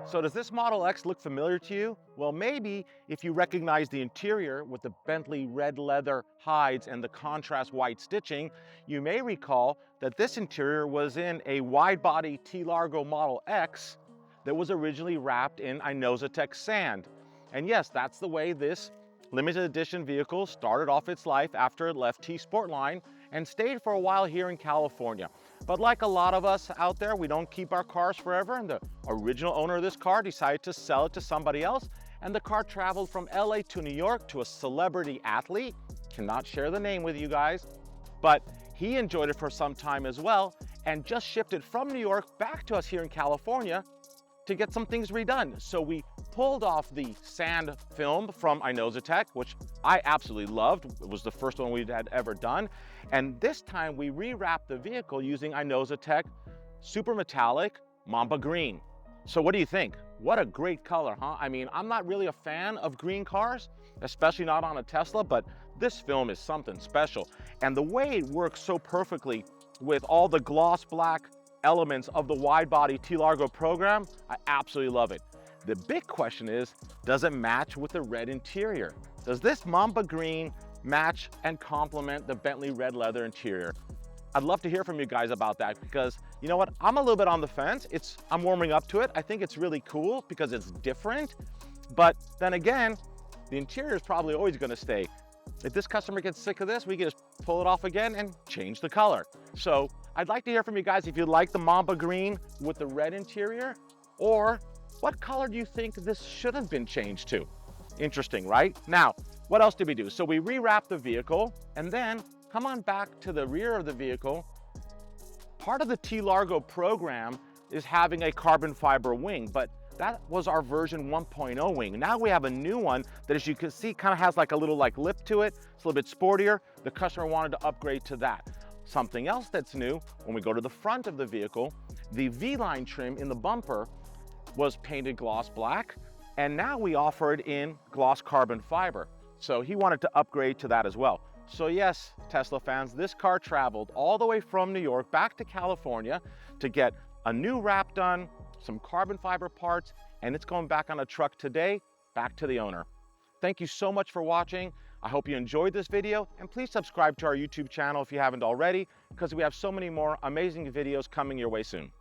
So does this Model X look familiar to you? Well, maybe if you recognize the interior with the Bentley red leather hides and the contrast white stitching, you may recall that this interior was in a wide-body T Largo Model X that was originally wrapped in Inozatec sand. And yes, that's the way this limited edition vehicle started off its life after it left T Sportline and stayed for a while here in California. But like a lot of us out there, we don't keep our cars forever, and the original owner of this car decided to sell it to somebody else, and the car traveled from LA to New York to a celebrity athlete. Cannot share the name with you guys, but he enjoyed it for some time as well and just shipped it from New York back to us here in California to get some things redone. So we pulled off the sand film from Inozatec, which I absolutely loved. It was the first one we had ever done. And this time we rewrapped the vehicle using Inozatec Super Metallic Mamba Green. So what do you think? What a great color, huh? I mean, I'm not really a fan of green cars, especially not on a Tesla, but this film is something special. And the way it works so perfectly with all the gloss black elements of the wide body T Largo program, I absolutely love it. The big question is, does it match with the red interior? Does this Mamba Green match and complement the Bentley red leather interior? I'd love to hear from you guys about that, because you know what, I'm a little bit on the fence. I'm warming up to it. I think it's really cool because it's different, but then again, the interior is probably always going to stay. If this customer gets sick of this, we can just pull it off again and change the color. So I'd like to hear from you guys if you like the Mamba Green with the red interior, or what color do you think this should have been changed to? Interesting, right? Now, what else did we do? So we rewrapped the vehicle, and then come on back to the rear of the vehicle. Part of the T Largo program is having a carbon fiber wing, but that was our version 1.0 wing. Now we have a new one that, as you can see, kind of has like a little lip to it. It's a little bit sportier. The customer wanted to upgrade to that. Something else that's new, when we go to the front of the vehicle, the V-line trim in the bumper was painted gloss black, and now we offer it in gloss carbon fiber. So he wanted to upgrade to that as well. So yes, Tesla fans, this car traveled all the way from New York back to California to get a new wrap done, some carbon fiber parts, and it's going back on a truck today, back to the owner. Thank you so much for watching. I hope you enjoyed this video, and please subscribe to our YouTube channel if you haven't already, because we have so many more amazing videos coming your way soon.